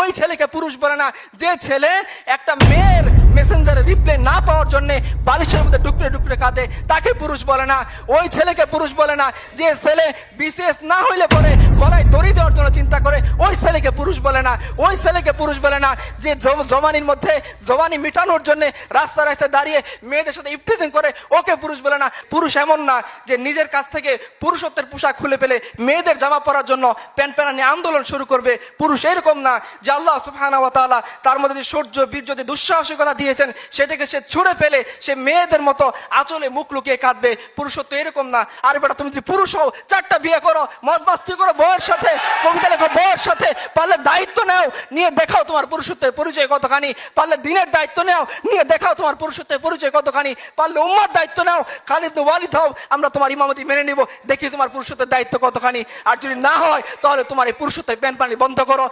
ওই ছেলেকে পুরুষ বলে না। যে ছেলে একটা মেয়ের মেসেঞ্জারে রিপ্লাই না পাওয়ার জন্য বালিশের মধ্যে ডুকরে ডুকরে কাঁদে, তাকে পুরুষ বলে না। ওই ছেলেকে পুরুষ বলে না। যে ছেলে বিশেষ না হইলে পরে গলায় দড়ি দেওয়ার জন্য চিন্তা করে, ওই ছেলেকে পুরুষ বলে না। ওই ছেলেকে পুরুষ বলে না। যে জওয়ানির মধ্যে জওয়ানি মিটানোর জন্য রাস্তা রাস্তায় দাঁড়িয়ে মেয়েদের সাথে ইফটিজিং করে, ওকে পুরুষ বলে না। পুরুষ এমন না যে নিজের কাছ থেকে পুরুষত্বের পোশাক খুলে ফেলে মেয়েদের জামা পরার জন্য প্যান্ট প্যানা নিয়ে আন্দোলন শুরু করবে। পুরুষ এরকম না যে আল্লাহ সুবহানাহু ওয়া তাআলা তার মধ্যে যে শৌর্য বীর্য যে দুঃসাহসিকতা দিয়েছেন সেটাকে সে ছুঁড়ে ফেলে সে মেয়েদের মতো আঁচলে মুখ লুকিয়ে কাঁদবে। পুরুষত্ব এরকম না। আরে বেটা, তুমি যদি পুরুষ হও 4টা বিয়ে করো, মজমাস্তি করো বউয়ের সাথে, কবিতা লেখো বউয়ের সাথে, পারলে দায়িত্ব নাও, নিয়ে দেখাও তোমার পুরুষত্বের পরিচয় কতখানি। পারলে দিনের দায়িত্ব নাও, নিয়ে দেখাও তোমার পুরুষত্বের পরিচয় কতখানি। পারলে উম্মার দায়িত্ব নাও, খালিদ বিন ওয়ালিদ হও, আমরা তোমার ইমামতি মেনে নিব, দেখি তোমার পুরুষত্বের দায়িত্ব কতখানি। আর যদি না হয় তাহলে তোমার এই পুরুষত্বের প্যান পানি বন্ধ করো।